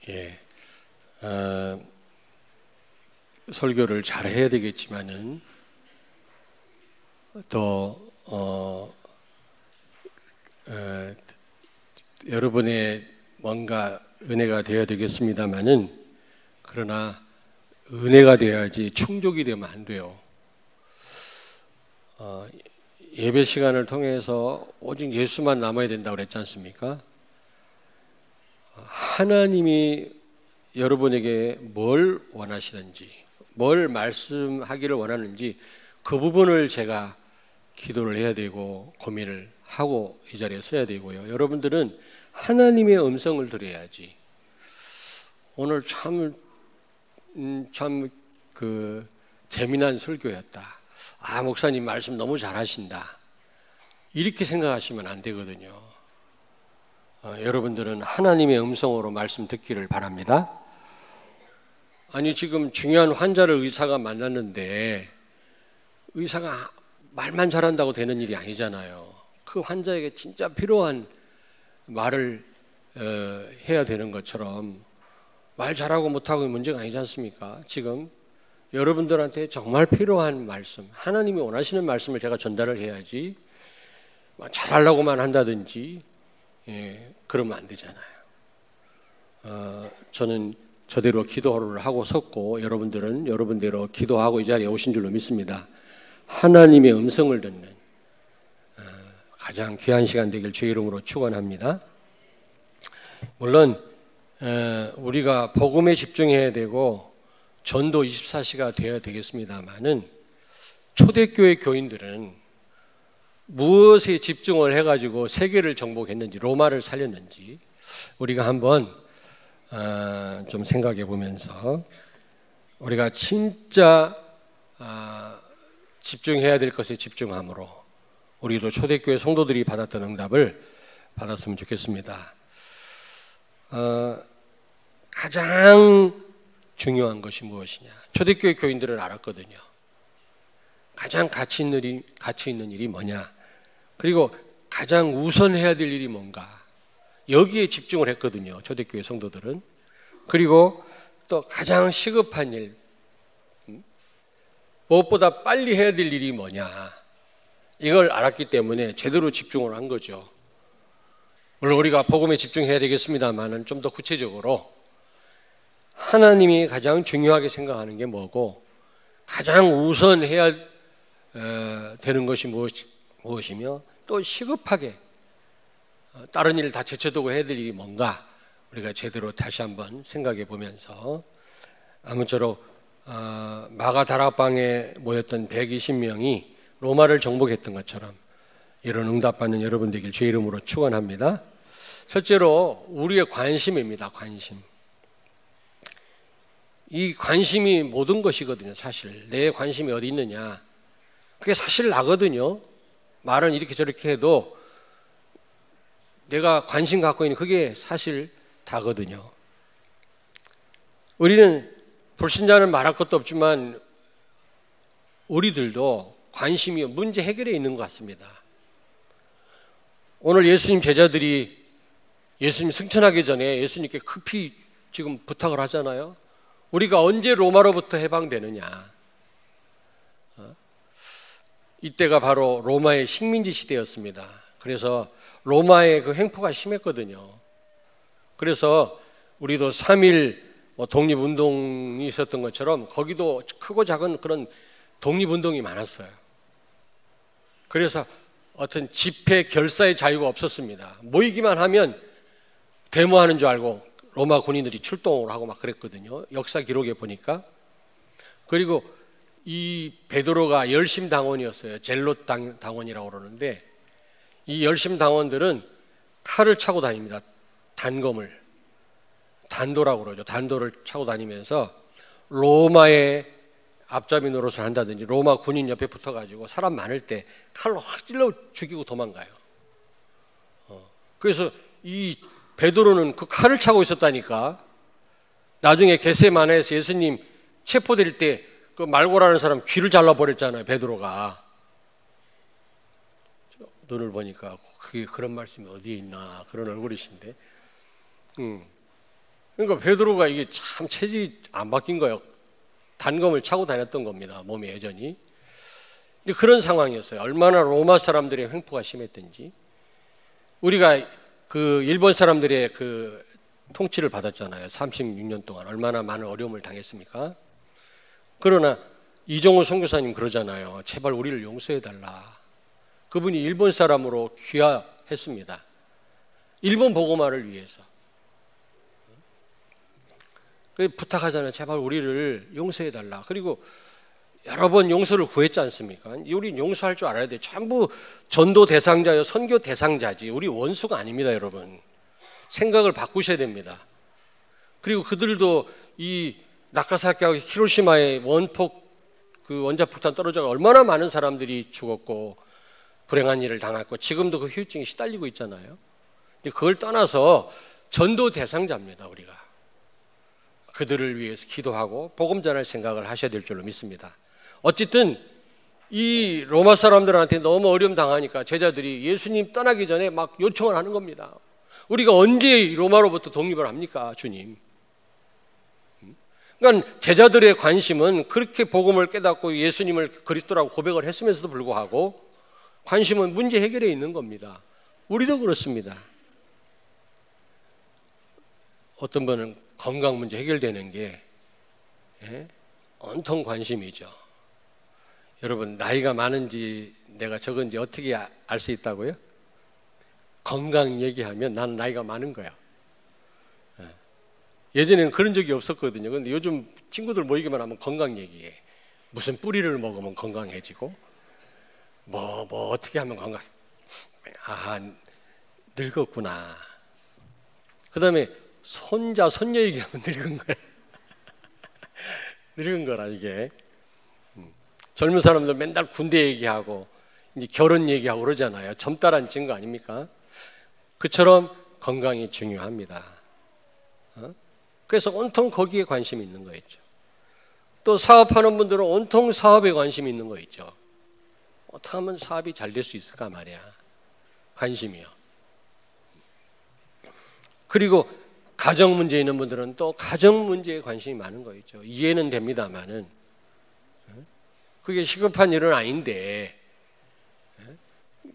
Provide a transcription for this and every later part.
예, 설교를 잘 해야 되겠지만은 또 여러분의 뭔가 은혜가 되어야 되겠습니다만은 그러나 은혜가 되어야지 충족이 되면 안 돼요. 예배 시간을 통해서 오직 예수만 남아야 된다고 그랬지 않습니까? 하나님이 여러분에게 뭘 원하시는지, 뭘 말씀하기를 원하는지 그 부분을 제가 기도를 해야 되고 고민을 하고 이 자리에 서야 되고요. 여러분들은 하나님의 음성을 들어야지. 오늘 참 재미난 설교였다. 아, 목사님 말씀 너무 잘하신다. 이렇게 생각하시면 안 되거든요. 여러분들은 하나님의 음성으로 말씀 듣기를 바랍니다. 아니, 지금 중요한 환자를 의사가 만났는데 의사가 말만 잘한다고 되는 일이 아니잖아요. 그 환자에게 진짜 필요한 말을 해야 되는 것처럼 말 잘하고 못하고 문제가 아니지 않습니까? 지금 여러분들한테 정말 필요한 말씀, 하나님이 원하시는 말씀을 제가 전달을 해야지 잘하려고만 한다든지 그러면 안 되잖아요. 저는 저대로 기도를 하고 섰고 여러분들은 여러분대로 기도하고 이 자리에 오신 줄로 믿습니다. 하나님의 음성을 듣는 가장 귀한 시간 되길 주의 이름으로 축원합니다. 물론 우리가 복음에 집중해야 되고 전도 24시가 되어야 되겠습니다만은 초대교회 교인들은 무엇에 집중을 해가지고 세계를 정복했는지, 로마를 살렸는지 우리가 한번 좀 생각해 보면서 우리가 진짜 집중해야 될 것에 집중함으로 우리도 초대교회 성도들이 받았던 응답을 받았으면 좋겠습니다. 가장 중요한 것이 무엇이냐? 초대교회 교인들은 알았거든요. 가장 가치 있는 일이 뭐냐? 그리고 가장 우선해야 될 일이 뭔가? 여기에 집중을 했거든요. 초대교회 성도들은. 그리고 또 가장 시급한 일, 무엇보다 빨리 해야 될 일이 뭐냐? 이걸 알았기 때문에 제대로 집중을 한 거죠. 물론 우리가 복음에 집중해야 되겠습니다만은 좀 더 구체적으로 하나님이 가장 중요하게 생각하는 게 뭐고 가장 우선해야 되는 것이 무엇이며 또 시급하게 다른 일을 다 제쳐두고 해야 될 일이 뭔가 우리가 제대로 다시 한번 생각해 보면서 아무쪼록 마가 다락방에 모였던 120명이 로마를 정복했던 것처럼 이런 응답받는 여러분 되길 주의 이름으로 축원합니다. 첫째로 우리의 관심입니다. 관심. 이 관심이 모든 것이거든요. 사실 내 관심이 어디 있느냐 그게 사실 나거든요. 말은 이렇게 저렇게 해도 내가 관심 갖고 있는 그게 사실 다거든요. 우리는 불신자는 말할 것도 없지만 우리들도 관심이 문제 해결에 있는 것 같습니다. 오늘 예수님 제자들이 예수님 승천하기 전에 예수님께 급히 지금 부탁을 하잖아요. 우리가 언제 로마로부터 해방되느냐. 이때가 바로 로마의 식민지 시대였습니다. 그래서 로마의 그 횡포가 심했거든요. 그래서 우리도 3.1 독립운동이 있었던 것처럼 거기도 크고 작은 그런 독립운동이 많았어요. 그래서 어떤 집회 결사의 자유가 없었습니다. 모이기만 하면 데모하는 줄 알고 로마 군인들이 출동을 하고 막 그랬거든요. 역사 기록에 보니까. 그리고 이 베드로가 열심 당원이었어요. 젤롯 당원이라고 그러는데 이 열심 당원들은 칼을 차고 다닙니다. 단검을. 단도라고 그러죠. 단도를 차고 다니면서 로마의 앞잡이 노릇을 한다든지 로마 군인 옆에 붙어가지고 사람 많을 때 칼로 확 찔러 죽이고 도망가요. 그래서 이 베드로는 그 칼을 차고 있었다니까. 나중에 겟세마네에서 예수님 체포될 때 그 말고라는 사람 귀를 잘라버렸잖아요. 베드로가. 눈을 보니까 그게 그런 말씀이 어디에 있나 그런 얼굴이신데 그러니까 베드로가 이게 참 체질이 안 바뀐 거예요. 단검을 차고 다녔던 겁니다. 몸에 여전히. 그런 상황이었어요. 얼마나 로마 사람들의 횡포가 심했던지. 우리가 그 일본 사람들의 그 통치를 받았잖아요. 36년 동안 얼마나 많은 어려움을 당했습니까? 그러나 이종호 선교사님 그러잖아요. 제발 우리를 용서해달라. 그분이 일본 사람으로 귀화했습니다. 일본 복음화를 위해서. 부탁하잖아요. 제발 우리를 용서해달라. 그리고 여러 번 용서를 구했지 않습니까? 우리 용서할 줄 알아야 돼요. 전부 전도 대상자요, 선교 대상자지. 우리 원수가 아닙니다, 여러분. 생각을 바꾸셔야 됩니다. 그리고 그들도 이 나가사키하고 히로시마의 원폭 그 원자폭탄 떨어져서 얼마나 많은 사람들이 죽었고 불행한 일을 당했고 지금도 그 후유증이 시달리고 있잖아요. 그걸 떠나서 전도 대상자입니다, 우리가. 그들을 위해서 기도하고 복음 전할 생각을 하셔야 될 줄로 믿습니다. 어쨌든 이 로마 사람들한테 너무 어려움 당하니까 제자들이 예수님 떠나기 전에 막 요청을 하는 겁니다. 우리가 언제 로마로부터 독립을 합니까, 주님? 그러니까 제자들의 관심은 그렇게 복음을 깨닫고 예수님을 그리스도라고 고백을 했음에도 불구하고 관심은 문제 해결에 있는 겁니다. 우리도 그렇습니다. 어떤 분은 건강 문제 해결되는 게 온통 관심이죠. 여러분, 나이가 많은지 내가 적은지 어떻게 알 수 있다고요? 건강 얘기하면 나는 나이가 많은 거야. 예전에는 그런 적이 없었거든요. 그런데 요즘 친구들 모이기만 하면 건강 얘기해. 무슨 뿌리를 먹으면 건강해지고 뭐 어떻게 하면 건강. 아, 늙었구나. 그 다음에 손자, 손녀 얘기하면 늙은 거야. 늙은 거라 이게. 젊은 사람들 맨날 군대 얘기하고 이제 결혼 얘기하고 그러잖아요. 젊다라는 증거 아닙니까? 그처럼 건강이 중요합니다. 그래서 온통 거기에 관심이 있는 거 있죠. 또 사업하는 분들은 온통 사업에 관심이 있는 거 있죠. 어떻게 하면 사업이 잘 될 수 있을까 말이야. 관심이요. 그리고 가정 문제 있는 분들은 또 가정 문제에 관심이 많은 거 있죠. 이해는 됩니다만은 그게 시급한 일은 아닌데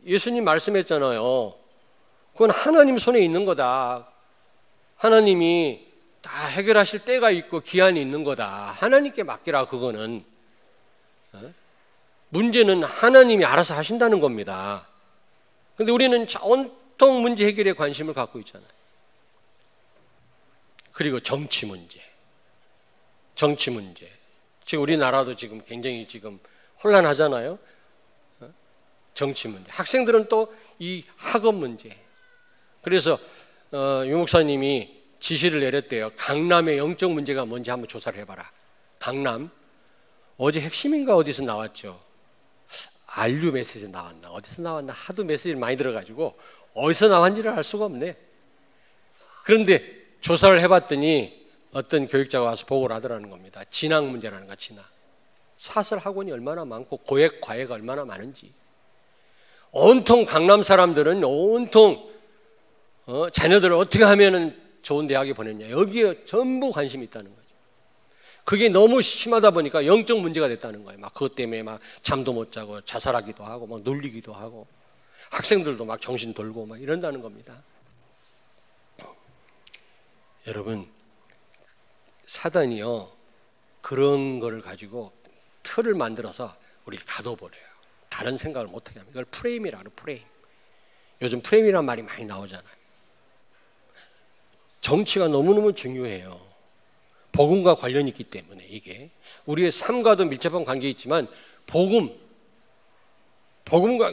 예수님 말씀했잖아요. 그건 하나님 손에 있는 거다. 하나님이 다 해결하실 때가 있고 기한이 있는 거다. 하나님께 맡기라. 그거는 문제는 하나님이 알아서 하신다는 겁니다. 그런데 우리는 온통 문제 해결에 관심을 갖고 있잖아요. 그리고 정치 문제. 지금 우리나라도 지금 굉장히 지금 혼란하잖아요. 정치 문제. 학생들은 또 이 학업 문제. 그래서 유 목사님이 지시를 내렸대요. 강남의 영적 문제가 뭔지 한번 조사를 해봐라. 강남. 어제 핵심인가 어디서 나왔죠. 안류 메시지 나왔나 어디서 나왔나 하도 메시지를 많이 들어가지고 어디서 나왔는지를 알 수가 없네. 그런데 조사를 해봤더니 어떤 교육자가 와서 보고를 하더라는 겁니다. 진학 문제라는 거. 진학. 사설 학원이 얼마나 많고 고액 과외가 얼마나 많은지. 온통 강남 사람들은 온통 자녀들을 어떻게 하면은 좋은 대학에 보냈냐. 여기에 전부 관심이 있다는 거죠. 그게 너무 심하다 보니까 영적 문제가 됐다는 거예요. 막 그것 때문에 막 잠도 못 자고 자살하기도 하고 막 놀리기도 하고 학생들도 막 정신 돌고 막 이런다는 겁니다. 여러분, 사단이요 그런 거를 가지고 틀을 만들어서 우리를 가둬버려요. 다른 생각을 못하게 합니다. 이걸 프레임이라 그래요. 프레임. 요즘 프레임이라는 말이 많이 나오잖아요. 정치가 너무너무 중요해요. 복음과 관련이 있기 때문에 이게 우리의 삶과도 밀접한 관계가 있지만 복음과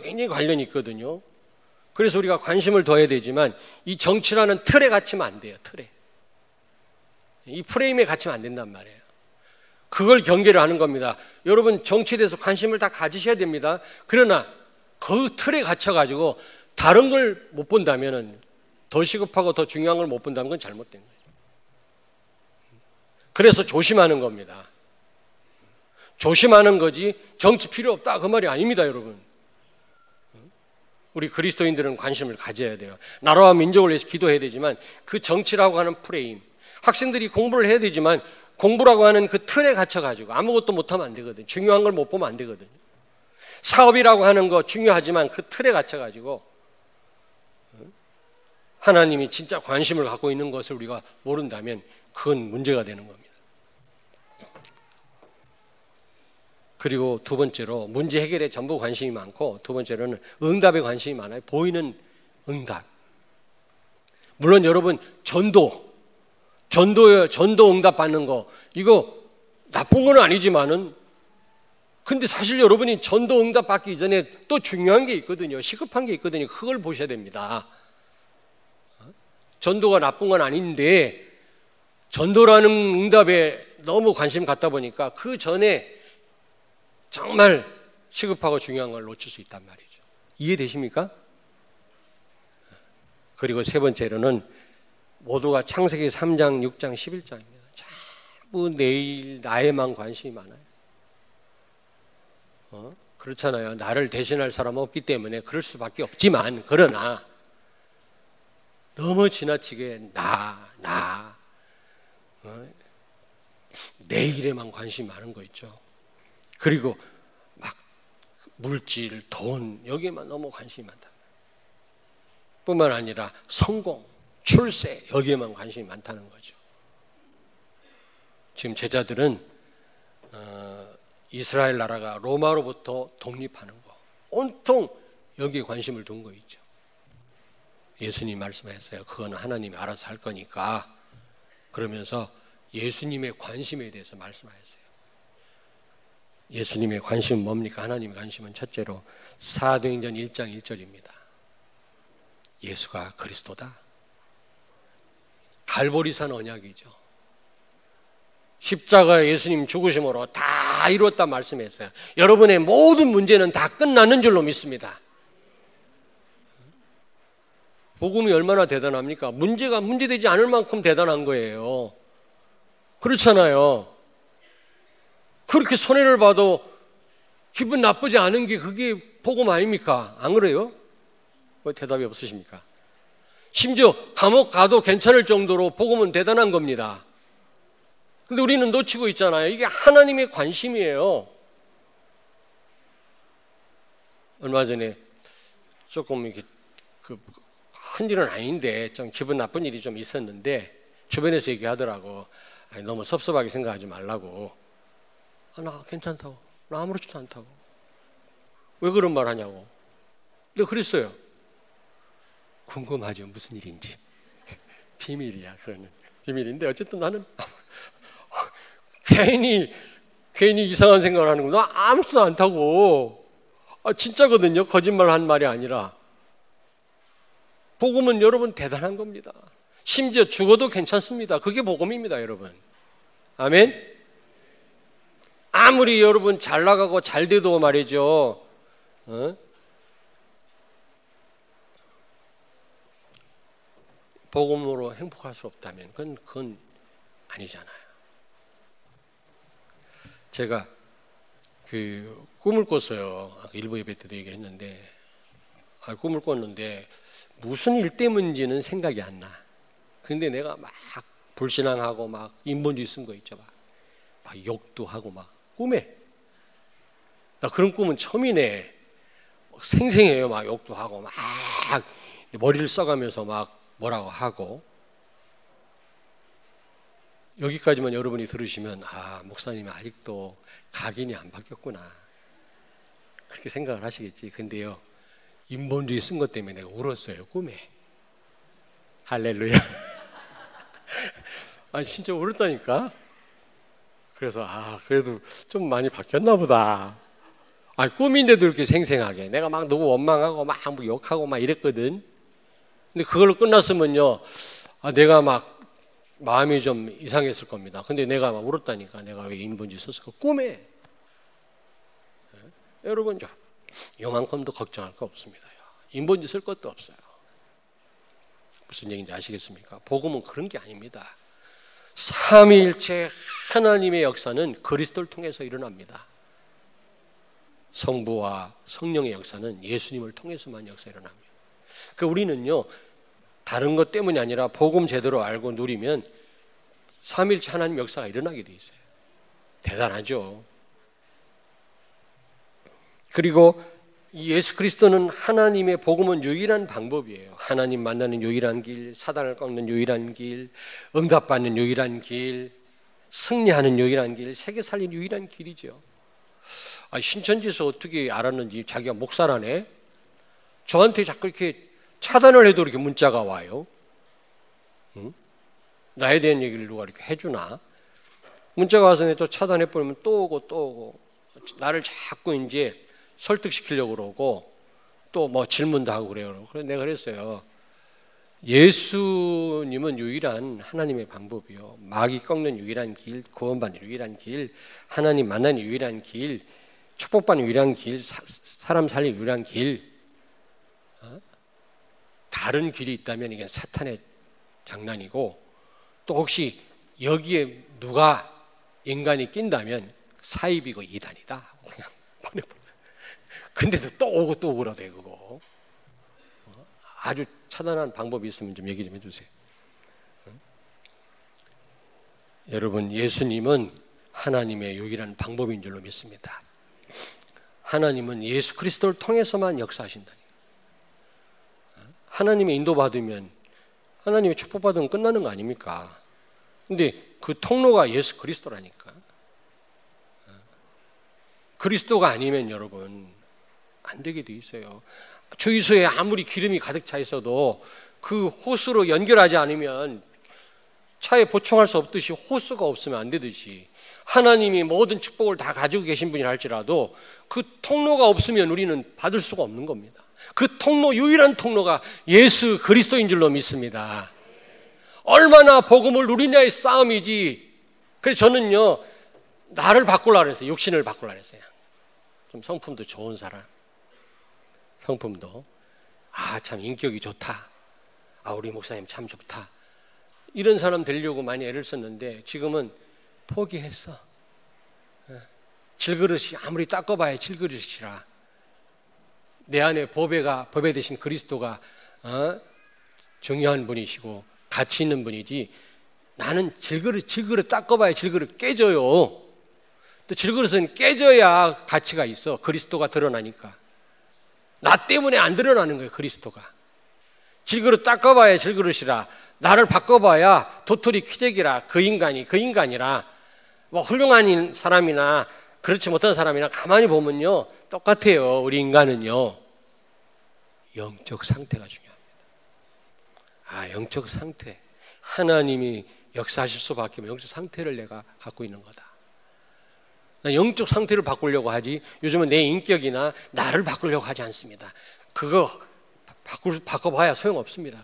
굉장히 관련이 있거든요. 그래서 우리가 관심을 둬야 되지만 이 정치라는 틀에 갇히면 안 돼요. 틀에. 이 프레임에 갇히면 안 된단 말이에요. 그걸 경계를 하는 겁니다. 여러분 정치에 대해서 관심을 다 가지셔야 됩니다. 그러나 그 틀에 갇혀가지고 다른 걸 못 본다면 더 시급하고 더 중요한 걸 못 본다면 그건 잘못된 거예요. 그래서 조심하는 겁니다. 조심하는 거지 정치 필요 없다 그 말이 아닙니다. 여러분. 우리 그리스도인들은 관심을 가져야 돼요. 나라와 민족을 위해서 기도해야 되지만 그 정치라고 하는 프레임 학생들이 공부를 해야 되지만 공부라고 하는 그 틀에 갇혀가지고 아무것도 못하면 안 되거든요. 중요한 걸 못 보면 안 되거든요. 사업이라고 하는 거 중요하지만 그 틀에 갇혀가지고 하나님이 진짜 관심을 갖고 있는 것을 우리가 모른다면 그건 문제가 되는 겁니다. 그리고 두 번째로 문제 해결에 전부 관심이 많고, 두 번째로는 응답에 관심이 많아요. 보이는 응답. 물론 여러분 전도 응답 받는 거 이거 나쁜 건 아니지만은, 근데 사실 여러분이 전도 응답 받기 전에 또 중요한 게 있거든요. 시급한 게 있거든요. 그걸 보셔야 됩니다. 전도가 나쁜 건 아닌데 전도라는 응답에 너무 관심 갖다 보니까 그 전에 정말 시급하고 중요한 걸 놓칠 수 있단 말이죠. 이해되십니까? 그리고 세 번째로는 모두가 창세기 3장, 6장, 11장입니다. 전부 내일 나에만 관심이 많아요. 그렇잖아요. 나를 대신할 사람 없기 때문에 그럴 수밖에 없지만, 그러나 너무 지나치게 내일에만 관심이 많은 거 있죠. 그리고 막 물질, 돈 여기에만 너무 관심이 많다. 뿐만 아니라 성공, 출세 여기에만 관심이 많다는 거죠. 지금 제자들은 이스라엘 나라가 로마로부터 독립하는 거 온통 여기에 관심을 둔 거 있죠. 예수님 말씀하셨어요. 그건 하나님이 알아서 할 거니까. 그러면서 예수님의 관심에 대해서 말씀하셨어요. 예수님의 관심은 뭡니까? 하나님의 관심은 첫째로 사도행전 1장 1절입니다. 예수가 그리스도다. 갈보리산 언약이죠. 십자가에 예수님 죽으심으로 다 이루었다 말씀했어요. 여러분의 모든 문제는 다 끝나는 줄로 믿습니다. 복음이 얼마나 대단합니까? 문제가 문제되지 않을 만큼 대단한 거예요. 그렇잖아요. 그렇게 손해를 봐도 기분 나쁘지 않은 게 그게 복음 아닙니까? 안 그래요? 왜 대답이 없으십니까? 심지어 감옥 가도 괜찮을 정도로 복음은 대단한 겁니다. 근데 우리는 놓치고 있잖아요. 이게 하나님의 관심이에요. 얼마 전에 조금 이렇게 큰 일은 아닌데 좀 기분 나쁜 일이 좀 있었는데 주변에서 얘기하더라고. 아니, 너무 섭섭하게 생각하지 말라고. 나 괜찮다고. 나 아무렇지도 않다고. 왜 그런 말 하냐고. 근데 그랬어요. 궁금하죠. 무슨 일인지. 비밀이야. 그거는 비밀인데 어쨌든 나는 괜히 이상한 생각을 하는 거. 나 아무렇지도 않다고. 진짜거든요. 거짓말 한 말이 아니라. 복음은 여러분 대단한 겁니다. 심지어 죽어도 괜찮습니다. 그게 복음입니다, 여러분. 아멘? 아무리 여러분 잘 나가고 잘 돼도 말이죠. 복음으로 행복할 수 없다면 그건 아니잖아요. 제가 꿈을 꿨어요. 일부 예배 때도 얘기했는데 꿈을 꿨는데 무슨 일 때문인지는 생각이 안 나. 근데 내가 막 불신앙하고 막 인본주의 쓴 거 있죠. 막 욕도 하고 막 꿈에. 나 그런 꿈은 처음이네. 생생해요. 막 욕도 하고 막 머리를 써가면서 막 뭐라고 하고. 여기까지만 여러분이 들으시면 목사님이 아직도 각인이 안 바뀌었구나. 그렇게 생각을 하시겠지. 근데요. 인본주의 쓴 것 때문에 내가 울었어요. 꿈에. 할렐루야. 진짜 울었다니까. 그래서 그래도 좀 많이 바뀌었나 보다. 꿈인데도 이렇게 생생하게. 내가 막 누구 원망하고 막 욕하고 막 이랬거든. 근데 그걸로 끝났으면요. 내가 막 마음이 좀 이상했을 겁니다. 근데 내가 막 울었다니까. 내가 왜 인본주의 썼을까? 꿈에. 여러분, 요만큼도 걱정할 거 없습니다. 인본주의 쓸 것도 없어요. 무슨 얘기인지 아시겠습니까? 복음은 그런 게 아닙니다. 삼위일체 하나님의 역사는 그리스도를 통해서 일어납니다. 성부와 성령의 역사는 예수님을 통해서만 역사 일어납니다. 그러니까 우리는요, 다른 것 때문이 아니라 복음 제대로 알고 누리면 삼위일체 하나님 역사가 일어나게 돼 있어요. 대단하죠. 그리고 이 예수 그리스도는 하나님의 복음은 유일한 방법이에요. 하나님 만나는 유일한 길, 사단을 꺾는 유일한 길, 응답받는 유일한 길, 승리하는 유일한 길, 세계 살리는 유일한 길이죠. 신천지에서 어떻게 알았는지 자기가 목사라네. 저한테 자꾸 이렇게 차단을 해도 이렇게 문자가 와요. 응? 나에 대한 얘기를 누가 이렇게 해주나? 문자가 와서 또 차단해버리면 또 오고 나를 자꾸 이제 설득시키려고 그러고 또 뭐 질문도 하고 그래요. 그래서 내가 그랬어요. 예수님은 유일한 하나님의 방법이요. 마귀 꺾는 유일한 길, 구원받는 유일한 길, 하나님 만나는 유일한 길, 축복받는 유일한 길, 사람 살리는 유일한 길. 다른 길이 있다면 이게 사탄의 장난이고, 또 혹시 여기에 누가 인간이 낀다면 사입이고 이단이다. 그냥 보내버려. 근데도 또 오고 또 오고라도 그거. 아주 차단한 방법이 있으면 좀 얘기 좀 해주세요. 여러분, 예수님은 하나님의 유일한 방법인 줄로 믿습니다. 하나님은 예수 그리스도를 통해서만 역사하신다. 하나님의 인도받으면, 하나님의 축복받으면 끝나는 거 아닙니까? 근데 그 통로가 예수 그리스도라니까. 그리스도가 아니면 여러분 안 되게 돼 있어요. 주유소에 아무리 기름이 가득 차 있어도 그 호스로 연결하지 않으면 차에 보충할 수 없듯이, 호스가 없으면 안 되듯이, 하나님이 모든 축복을 다 가지고 계신 분이라 할지라도 그 통로가 없으면 우리는 받을 수가 없는 겁니다. 그 통로, 유일한 통로가 예수 그리스도인 줄로 믿습니다. 얼마나 복음을 누리냐의 싸움이지. 그래서 저는요, 나를 바꾸려고 그랬어요. 육신을 바꾸려고 그랬어요. 좀 성품도 좋은 사람, 성품도 참 인격이 좋다, 우리 목사님 참 좋다, 이런 사람 되려고 많이 애를 썼는데 지금은 포기했어. 질그릇이 아무리 닦아봐야 질그릇이라. 내 안에 법에 대신 그리스도가 중요한 분이시고 가치 있는 분이지, 나는 질그릇 닦아봐야 질그릇 깨져요. 또 질그릇은 깨져야 가치가 있어. 그리스도가 드러나니까. 나 때문에 안 드러나는 거예요, 그리스도가. 질그릇 닦아봐야 질그릇이라, 나를 바꿔봐야 도토리 퀴잭이라, 그 인간이라. 뭐 훌륭한 사람이나 그렇지 못한 사람이나 가만히 보면요 똑같아요. 우리 인간은요, 영적 상태가 중요합니다. 영적 상태. 하나님이 역사하실 수밖에 없는 영적 상태를 내가 갖고 있는 거다. 나 영적 상태를 바꾸려고 하지, 요즘은 내 인격이나 나를 바꾸려고 하지 않습니다. 그거 바꿔봐야 소용없습니다.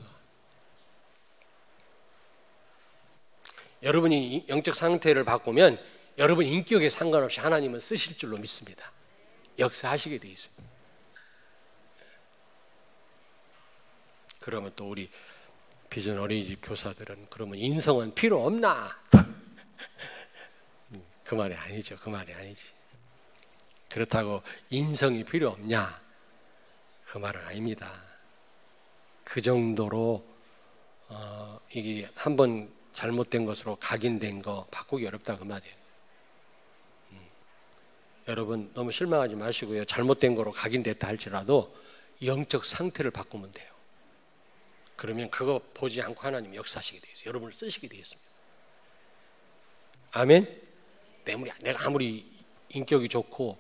여러분이 영적 상태를 바꾸면 여러분 인격에 상관없이 하나님은 쓰실 줄로 믿습니다. 역사하시게 돼 있습니다. 그러면 또 우리 비전 어린이집 교사들은 그러면 인성은 필요 없나? 그 말이 아니죠. 그 말이 아니지. 그렇다고 인성이 필요 없냐? 그 말은 아닙니다. 그 정도로 이게 한번 잘못된 것으로 각인된 거 바꾸기 어렵다, 그 말이에요. 여러분 너무 실망하지 마시고요. 잘못된 거로 각인됐다 할지라도 영적 상태를 바꾸면 돼요. 그러면 그거 보지 않고 하나님 역사하시게 돼 있어요. 여러분을 쓰시게 돼 있습니다. 아멘. 내가 아무리 인격이 좋고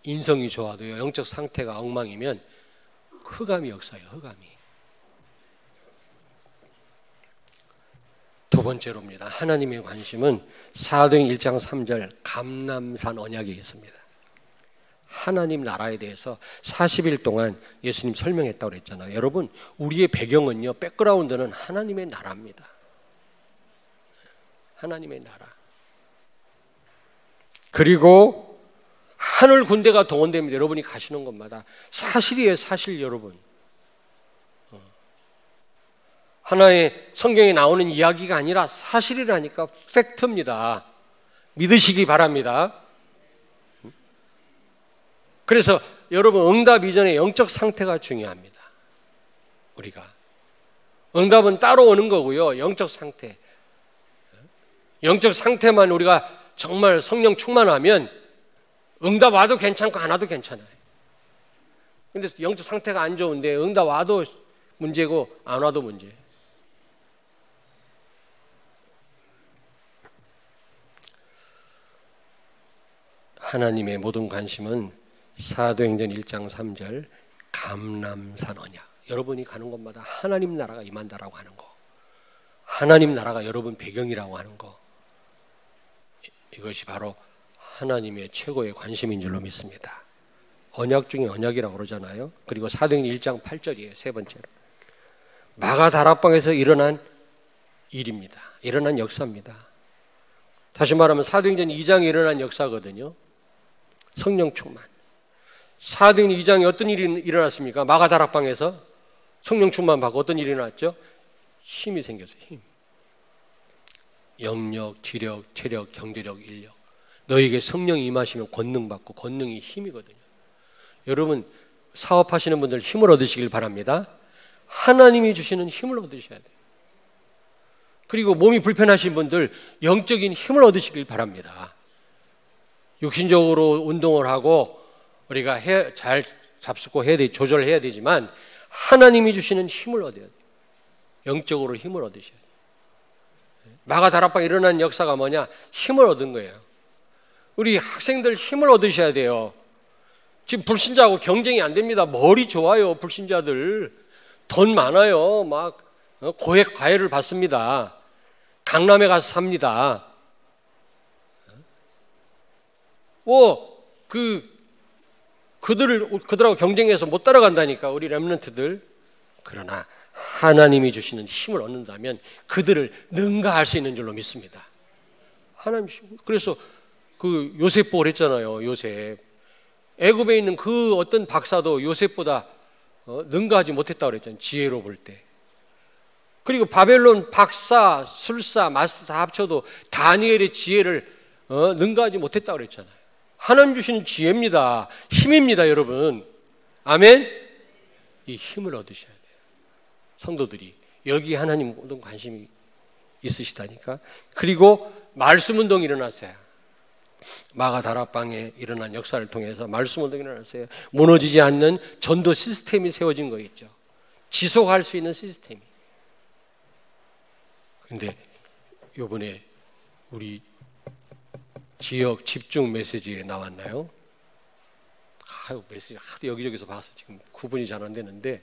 인성이 좋아도요, 영적 상태가 엉망이면 흑암이 역사예요. 흑암이. 두 번째로입니다. 하나님의 관심은 사도행 1장 3절 감람산 언약에 있습니다. 하나님 나라에 대해서 40일 동안 예수님 설명했다고 그랬잖아요. 여러분, 우리의 배경은요, 백그라운드는 하나님의 나라입니다. 하나님의 나라. 그리고 하늘 군대가 동원됩니다. 여러분이 가시는 곳마다. 사실이에요, 사실. 여러분, 하나의 성경에 나오는 이야기가 아니라 사실이라니까. 팩트입니다. 믿으시기 바랍니다. 그래서 여러분, 응답 이전에 영적 상태가 중요합니다. 우리가 응답은 따로 오는 거고요, 영적 상태. 영적 상태만 우리가 정말 성령 충만하면 응답 와도 괜찮고 안 와도 괜찮아요. 근데 영적 상태가 안 좋은데 응답 와도 문제고 안 와도 문제예요. 하나님의 모든 관심은 사도행전 1장 3절 감람산 언약. 여러분이 가는 곳마다 하나님 나라가 임한다라고 하는 거, 하나님 나라가 여러분 배경이라고 하는 거, 이것이 바로 하나님의 최고의 관심인 줄로 믿습니다. 언약 중에 언약이라고 그러잖아요. 그리고 사도행전 1장 8절이에요. 세 번째로 마가 다락방에서 일어난 일입니다. 일어난 역사입니다. 다시 말하면 사도행전 2장에 일어난 역사거든요. 성령 충만. 사도행전 2장에 어떤 일이 일어났습니까? 마가 다락방에서 성령 충만 받고 어떤 일이 일어났죠? 힘이 생겼어요. 힘. 영력, 지력, 체력, 경제력, 인력. 너에게 성령이 임하시면 권능 받고, 권능이 힘이거든요. 여러분 사업하시는 분들 힘을 얻으시길 바랍니다. 하나님이 주시는 힘을 얻으셔야 돼요. 그리고 몸이 불편하신 분들 영적인 힘을 얻으시길 바랍니다. 육신적으로 운동을 하고 우리가 잘 잡수고 해야 돼, 조절해야 되지만 하나님이 주시는 힘을 얻어야 돼요. 영적으로 힘을 얻으셔야 돼요. 마가 다락방에 일어난 역사가 뭐냐? 힘을 얻은 거예요. 우리 학생들 힘을 얻으셔야 돼요. 지금 불신자하고 경쟁이 안 됩니다. 머리 좋아요. 불신자들 돈 많아요. 막 고액 과외를 받습니다. 강남에 가서 삽니다. 그들하고 경쟁해서 못 따라간다니까, 우리 렘넌트들. 그러나 하나님이 주시는 힘을 얻는다면 그들을 능가할 수 있는 줄로 믿습니다. 하나님. 그래서 그 요셉 보고 그랬잖아요. 요셉. 애굽에 있는 그 어떤 박사도 요셉보다 능가하지 못했다고 그랬잖아요. 지혜로 볼 때. 그리고 바벨론 박사, 술사, 마스터 다 합쳐도 다니엘의 지혜를 능가하지 못했다고 그랬잖아요. 하나님 주시는 지혜입니다. 힘입니다, 여러분. 아멘? 이 힘을 얻으셔야 돼요. 성도들이. 여기 하나님 모든 관심이 있으시다니까. 그리고 말씀 운동이 일어났어요. 마가 다락방에 일어난 역사를 통해서 말씀 운동이 일어났어요. 무너지지 않는 전도 시스템이 세워진 거 있죠. 지속할 수 있는 시스템이. 근데 이번에 우리 지역 집중 메시지에 나왔나요? 메시지 하도 여기저기서 봐서 지금 구분이 잘 안 되는데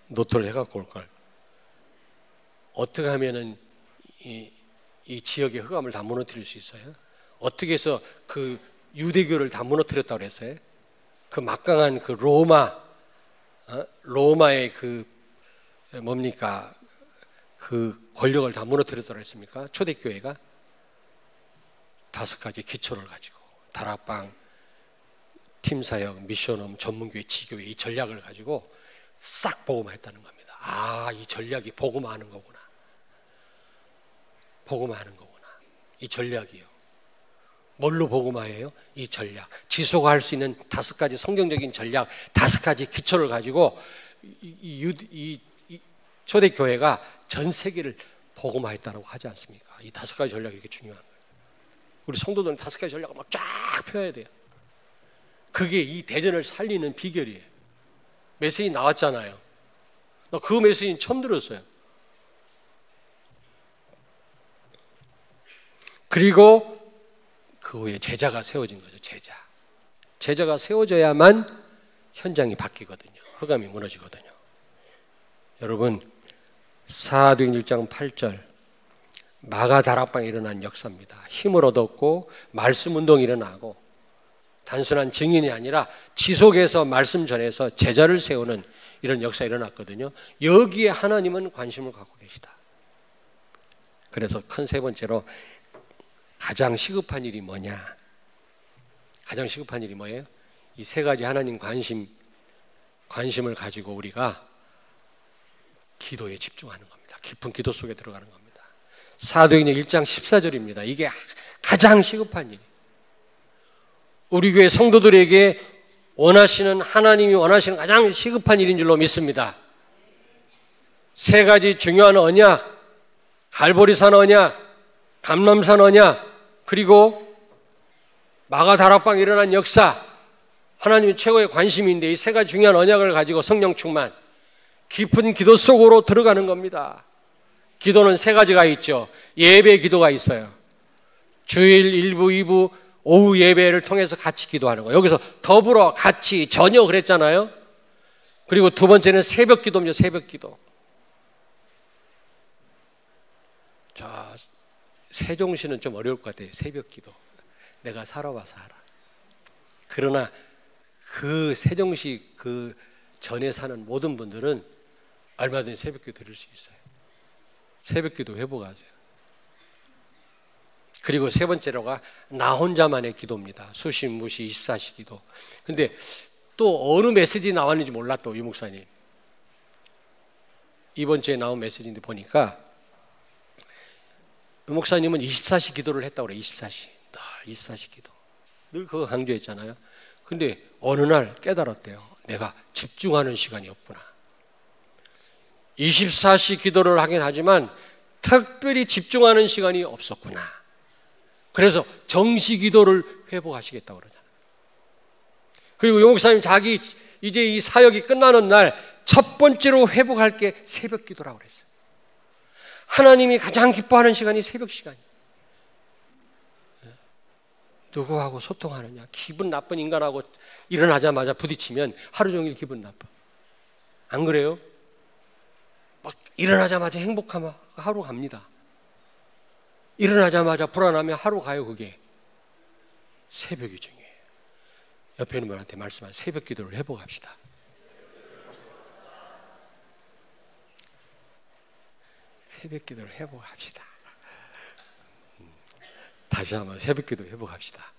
노트를 해갖고 올걸. 어떻게 하면은 이 지역의 흑암을 다 무너뜨릴 수 있어요? 어떻게 해서 그 유대교를 다 무너뜨렸다고 그랬어요? 그 막강한 그 로마의 그 뭡니까? 그 권력을 다 무너뜨렸다고 했습니까? 초대교회가 5가지 기초를 가지고 다락방, 팀사역, 미션홈, 전문교회, 지교회 이 전략을 가지고 싹 복음화했다는 겁니다. 아, 이 전략이 복음화하는 거구나. 복음화하는 거구나. 이 전략이요. 뭘로 복음화해요? 이 전략. 지속할 수 있는 5가지 성경적인 전략, 5가지 기초를 가지고 이 초대교회가 전 세계를 복음화했다고 하지 않습니까? 이 5가지 전략이 이렇게 중요한 거예요. 우리 성도들은 5가지 전략을 막 쫙 펴야 돼요. 그게 이 대전을 살리는 비결이에요. 메시지 나왔잖아요. 나 그 메시지는 처음 들었어요. 그리고 그 후에 제자가 세워진 거죠. 제자가 세워져야만 현장이 바뀌거든요. 흑암이 무너지거든요. 여러분, 사도행전 1장 8절 마가 다락방에 일어난 역사입니다. 힘을 얻었고 말씀 운동이 일어나고 단순한 증인이 아니라 지속해서 말씀 전해서 제자를 세우는 이런 역사가 일어났거든요. 여기에 하나님은 관심을 갖고 계시다. 그래서 큰 세 번째로 가장 시급한 일이 뭐냐? 가장 시급한 일이 뭐예요? 이 3가지 하나님 관심을 가지고 우리가 기도에 집중하는 겁니다. 깊은 기도 속에 들어가는 겁니다. 사도행전 1장 14절입니다. 이게 가장 시급한 일이에요. 우리 교회 성도들에게 하나님이 원하시는 가장 시급한 일인 줄로 믿습니다. 3가지 중요한 언약, 갈보리산 언약, 감람산 언약, 그리고 마가다락방에 일어난 역사, 하나님이 최고의 관심인데 이 세 가지 중요한 언약을 가지고 성령 충만, 깊은 기도 속으로 들어가는 겁니다. 기도는 세 가지가 있죠. 예배 기도가 있어요. 주일 1부, 2부, 오후 예배를 통해서 같이 기도하는 거예요. 여기서 더불어 같이 저녁 그랬잖아요. 그리고 두 번째는 새벽 기도입니다. 새벽 기도. 자, 세종시는 좀 어려울 것 같아요. 새벽 기도. 내가 살아봐서 알아. 그러나 그 세종시 그 전에 사는 모든 분들은 얼마든지 새벽 기도 드릴 수 있어요. 새벽 기도 회복하세요. 그리고 세 번째로가 나 혼자만의 기도입니다. 수시, 무시, 24시 기도. 근데 또 어느 메시지 나왔는지 몰라, 또 유 목사님. 이번 주에 나온 메시지인데 보니까 유 목사님은 24시 기도를 했다고 그래요. 24시. 24시 기도. 늘 그거 강조했잖아요. 근데 어느 날 깨달았대요. 내가 집중하는 시간이 없구나. 24시 기도를 하긴 하지만 특별히 집중하는 시간이 없었구나. 그래서 정시 기도를 회복하시겠다고 그러잖아요. 그리고 유 목사님 자기 이제 이 사역이 끝나는 날 첫 번째로 회복할 게 새벽 기도라고 그랬어요. 하나님이 가장 기뻐하는 시간이 새벽 시간이에요. 누구하고 소통하느냐. 기분 나쁜 인간하고 일어나자마자 부딪히면 하루 종일 기분 나빠. 안 그래요? 막 일어나자마자 행복하면 하루 갑니다. 일어나자마자 불안하면 하루 가요. 그게 새벽이 중요해요. 옆에 있는 분한테 말씀한 새벽 기도를 회복합시다. 새벽 기도를 회복합시다. 다시 한번 새벽 기도 회복합시다.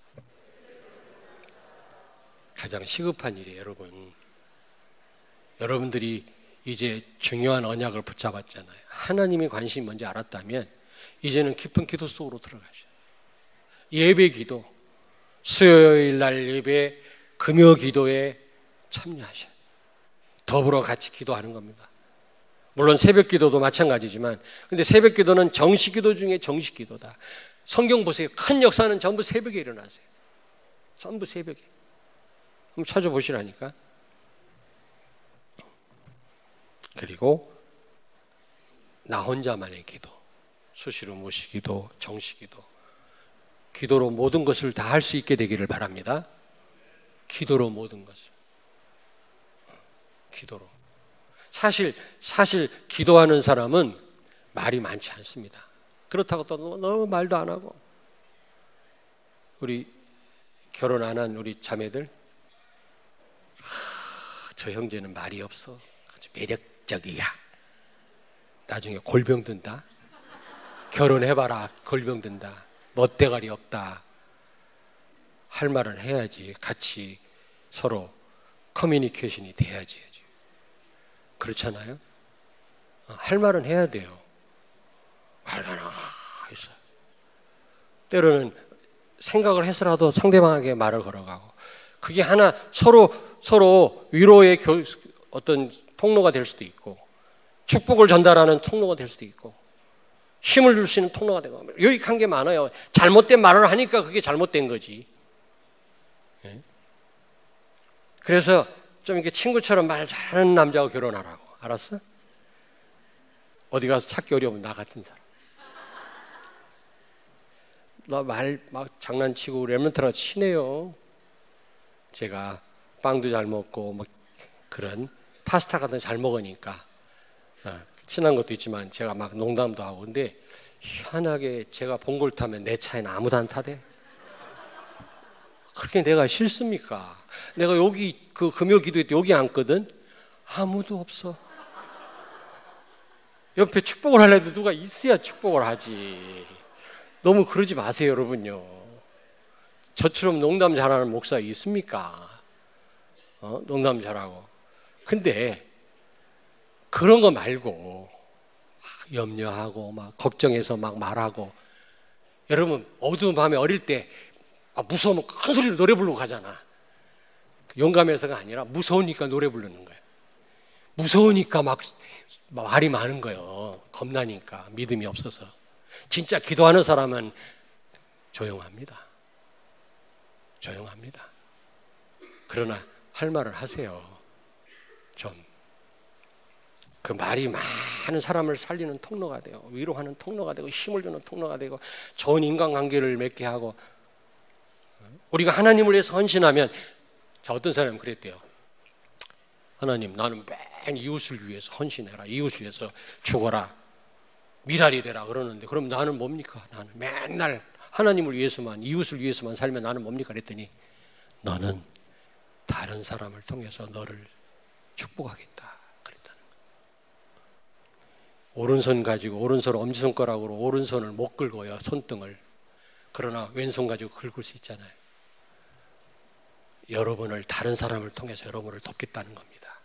가장 시급한 일이에요, 여러분. 여러분들이 이제 중요한 언약을 붙잡았잖아요. 하나님이 관심이 뭔지 알았다면 이제는 깊은 기도 속으로 들어가셔요. 예배 기도, 수요일 날 예배, 금요 기도에 참여하셔요. 더불어 같이 기도하는 겁니다. 물론 새벽 기도도 마찬가지지만, 근데 새벽 기도는 정시 기도 중에 정시 기도다. 성경 보세요. 큰 역사는 전부 새벽에 일어나세요. 전부 새벽에. 한번 찾아보시라니까. 그리고 나 혼자만의 기도, 수시로 무시 기도, 정시 기도. 기도로 모든 것을 다 할 수 있게 되기를 바랍니다. 기도로 모든 것을. 기도로. 사실 기도하는 사람은 말이 많지 않습니다. 그렇다고 또 너무 말도 안 하고. 우리 결혼 안 한 우리 자매들, 저 형제는 말이 없어. 아주 매력적이야. 나중에 골병 든다. 결혼해봐라. 골병 든다. 멋대가리 없다. 할 말은 해야지. 같이 서로 커뮤니케이션이 돼야지. 그렇잖아요? 할 말은 해야 돼요. 말하나 했어요. 때로는 생각을 해서라도 상대방에게 말을 걸어가고, 그게 하나 서로 위로의 어떤 통로가 될 수도 있고, 축복을 전달하는 통로가 될 수도 있고, 힘을 줄 수 있는 통로가 되고, 유익한 게 많아요. 잘못된 말을 하니까 그게 잘못된 거지. 그래서 좀 이렇게 친구처럼 말 잘하는 남자하고 결혼하라고. 알았어? 어디 가서 찾기 어려우면 나 같은 사람. 나 말 막 장난치고 랩런트랑 친해요. 제가 빵도 잘 먹고 뭐 그런 파스타 같은 거 잘 먹으니까 친한 것도 있지만 제가 막 농담도 하고. 근데 희한하게 제가 봉골 타면 내 차에는 아무도 안 타대. 그렇게 내가 싫습니까? 내가 여기 그 금요 기도회 때 여기 앉거든. 아무도 없어. 옆에 축복을 하려도 누가 있어야 축복을 하지. 너무 그러지 마세요, 여러분요. 저처럼 농담 잘하는 목사 있습니까? 농담 잘하고. 근데 그런 거 말고 염려하고 막 걱정해서 막 말하고. 여러분 어두운 밤에 어릴 때 무서우면 큰 소리로 노래 부르고 가잖아. 용감해서가 아니라 무서우니까 노래 부르는 거예요. 무서우니까 막 말이 많은 거예요. 겁나니까, 믿음이 없어서. 진짜 기도하는 사람은 조용합니다. 조용합니다. 그러나 할 말을 하세요. 좀. 그 말이 많은 사람을 살리는 통로가 되고, 위로하는 통로가 되고, 힘을 주는 통로가 되고, 좋은 인간관계를 맺게 하고, 우리가 하나님을 위해서 헌신하면, 자, 어떤 사람은 그랬대요. 하나님, 나는 맨 이웃을 위해서 헌신해라. 이웃을 위해서 죽어라. 미랄이 되라. 그러는데, 그럼 나는 뭡니까? 나는 맨날 하나님을 위해서만, 이웃을 위해서만 살면 나는 뭡니까? 그랬더니, 너는 다른 사람을 통해서 너를 축복하겠다. 오른손 가지고 오른손 엄지손가락으로 오른손을 못 긁어요. 손등을. 그러나 왼손 가지고 긁을 수 있잖아요. 여러분을 다른 사람을 통해서 여러분을 돕겠다는 겁니다.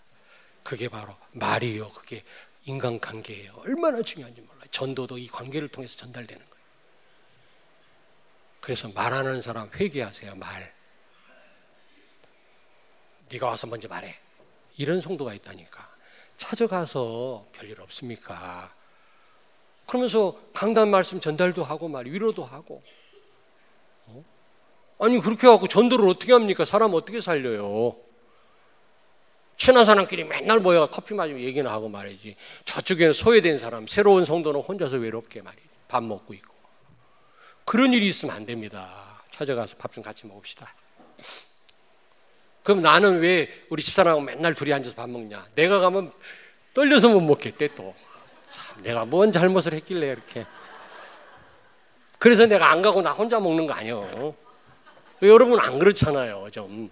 그게 바로 말이요. 그게 인간관계예요. 얼마나 중요한지 몰라요. 전도도 이 관계를 통해서 전달되는 거예요. 그래서 말하는 사람 회개하세요. 말. 네가 와서 먼저 말해. 이런 성도가 있다니까. 찾아가서 별일 없습니까? 그러면서 강단 말씀 전달도 하고 위로도 하고. 아니 그렇게 하고 전도를 어떻게 합니까? 사람 어떻게 살려요? 친한 사람끼리 맨날 모여 커피 마시면 얘기나 하고 말이지. 저쪽에는 소외된 사람, 새로운 성도는 혼자서 외롭게 말이지. 밥 먹고 있고. 그런 일이 있으면 안 됩니다. 찾아가서 밥 좀 같이 먹읍시다. 그럼 나는 왜 우리 집사람하고 맨날 둘이 앉아서 밥 먹냐? 내가 가면 떨려서 못 먹겠대 또. 참, 내가 뭔 잘못을 했길래 이렇게. 그래서 내가 안 가고 나 혼자 먹는 거 아니에요. 여러분 안 그렇잖아요. 좀.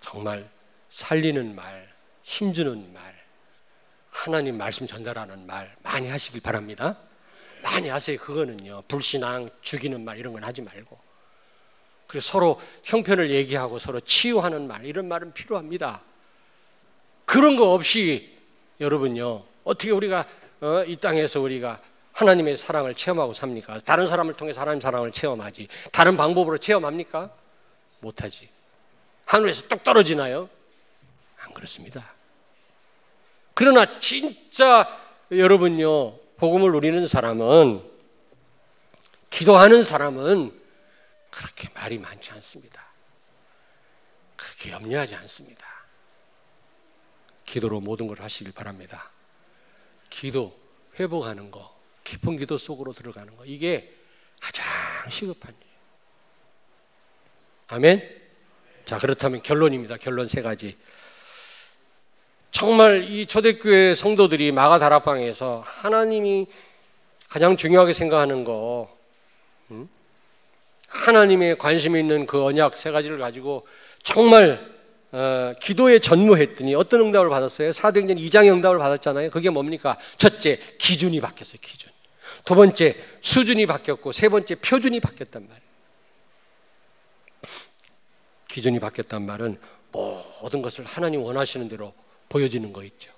정말 살리는 말, 힘주는 말, 하나님 말씀 전달하는 말 많이 하시길 바랍니다. 많이 하세요. 그거는요. 불신앙, 죽이는 말 이런 건 하지 말고. 그리고 서로 형편을 얘기하고 서로 치유하는 말 이런 말은 필요합니다. 그런 거 없이 여러분요. 어떻게 우리가 이 땅에서 우리가 하나님의 사랑을 체험하고 삽니까? 다른 사람을 통해서 하나님 사랑을 체험하지. 다른 방법으로 체험합니까? 못하지. 하늘에서 뚝 떨어지나요? 안 그렇습니다. 그러나 진짜 여러분요. 복음을 누리는 사람은, 기도하는 사람은 그렇게 말이 많지 않습니다. 그렇게 염려하지 않습니다. 기도로 모든 걸 하시길 바랍니다. 기도, 회복하는 거, 깊은 기도 속으로 들어가는 거, 이게 가장 시급한 일이에요. 아멘? 자, 그렇다면 결론입니다. 결론 3가지. 정말 이 초대교회 성도들이 마가 다락방에서 하나님이 가장 중요하게 생각하는 거, 하나님의 관심이 있는 그 언약 3가지를 가지고 정말 기도에 전무했더니 어떤 응답을 받았어요? 사도행전 2장의 응답을 받았잖아요. 그게 뭡니까? 첫째, 기준이 바뀌었어요. 기준. 두 번째, 수준이 바뀌었고, 세 번째, 표준이 바뀌었단 말이에요. 기준이 바뀌었단 말은 모든 것을 하나님 원하시는 대로 보여지는 거 있죠.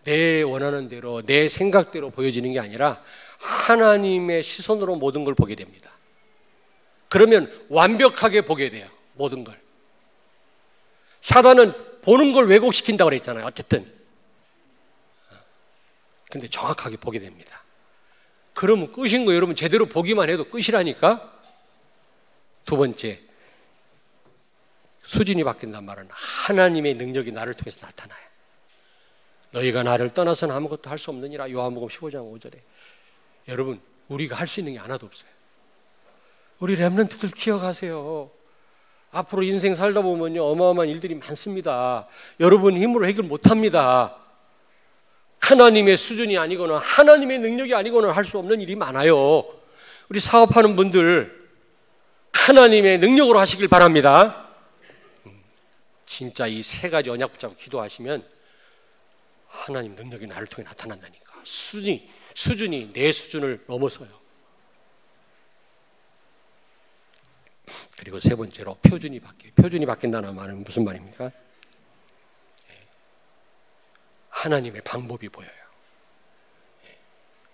내 원하는 대로, 내 생각대로 보여지는 게 아니라 하나님의 시선으로 모든 걸 보게 됩니다. 그러면 완벽하게 보게 돼요. 모든 걸. 사단은 보는 걸 왜곡시킨다고 그랬잖아요. 어쨌든. 근데 정확하게 보게 됩니다. 그러면 끝인 거예요. 여러분 제대로 보기만 해도 끝이라니까. 두 번째, 수준이 바뀐단 말은 하나님의 능력이 나를 통해서 나타나요. 너희가 나를 떠나서는 아무것도 할 수 없느니라. 요한복음 15장 5절에. 여러분 우리가 할 수 있는 게 하나도 없어요. 우리 렘넌트들 기억하세요. 앞으로 인생 살다 보면요 어마어마한 일들이 많습니다. 여러분 힘으로 해결 못합니다. 하나님의 수준이 아니거나 하나님의 능력이 아니거나 할 수 없는 일이 많아요. 우리 사업하는 분들 하나님의 능력으로 하시길 바랍니다. 진짜 이 3가지 언약 붙잡고 기도하시면 하나님 능력이 나를 통해 나타난다니까. 수준이 내 수준을 넘어서요. 그리고 3번째로 표준이 바뀌어요. 표준이 바뀐다는 말은 무슨 말입니까? 하나님의 방법이 보여요.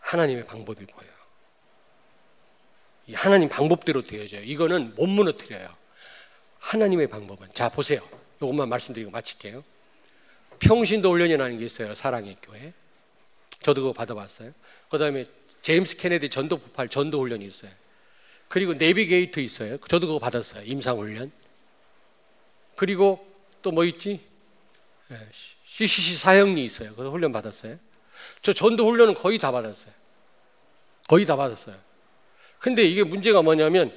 하나님의 방법이 보여요. 이 하나님 방법대로 되어져요. 이거는 못 무너뜨려요. 하나님의 방법은, 자 보세요. 이것만 말씀드리고 마칠게요. 평신도 훈련이라는 게 있어요. 사랑의 교회. 저도 그거 받아봤어요. 그 다음에 제임스 케네디 전도 폭발 전도 훈련이 있어요. 그리고 내비게이터 있어요. 저도 그거 받았어요. 임상 훈련. 그리고 또 뭐 있지? CCC 사형리 있어요. 그거 훈련 받았어요. 저 전도 훈련은 거의 다 받았어요. 거의 다 받았어요. 근데 이게 문제가 뭐냐면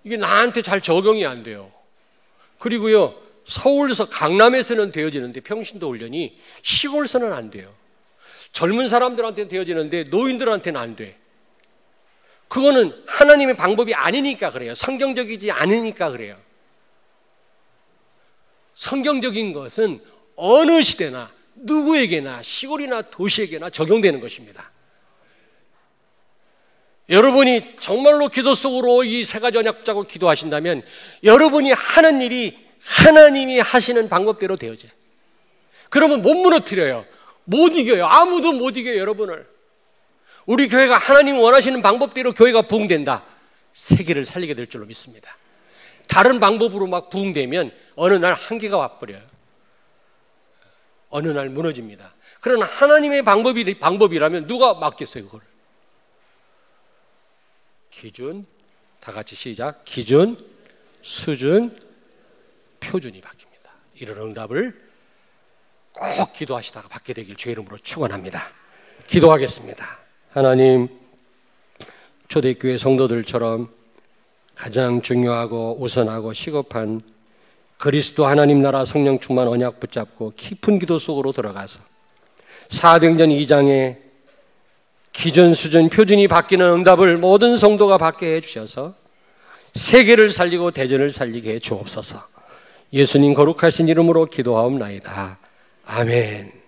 이게 나한테 잘 적용이 안 돼요. 그리고요, 서울에서 강남에서는 되어지는데 평신도 훈련이 시골에서는 안 돼요. 젊은 사람들한테는 되어지는데 노인들한테는 안 돼. 그거는 하나님의 방법이 아니니까 그래요. 성경적이지 않으니까 그래요. 성경적인 것은 어느 시대나 누구에게나 시골이나 도시에게나 적용되는 것입니다. 여러분이 정말로 기도 속으로 이 세 가지 언약 붙잡고 기도하신다면 여러분이 하는 일이 하나님이 하시는 방법대로 되어져요. 그러면 못 무너뜨려요. 못 이겨요. 아무도 못 이겨요, 여러분을. 우리 교회가 하나님 원하시는 방법대로 교회가 부흥된다. 세계를 살리게 될 줄로 믿습니다. 다른 방법으로 막 부흥되면 어느 날 한계가 와버려요. 어느 날 무너집니다. 그러나 하나님의 방법이라면 누가 막겠어요, 그걸? 기준, 다 같이 시작. 기준, 수준, 표준이 바뀝니다. 이런 응답을 꼭 기도하시다가 받게 되길 주의 이름으로 축원합니다. 기도하겠습니다. 하나님, 초대교회 성도들처럼 가장 중요하고 우선하고 시급한 그리스도 하나님 나라 성령 충만 언약 붙잡고 깊은 기도 속으로 들어가서 사도행전 2장에 기준, 수준, 표준이 바뀌는 응답을 모든 성도가 받게 해주셔서 세계를 살리고 대전을 살리게 해 주옵소서. 예수님 거룩하신 이름으로 기도하옵나이다. 아멘.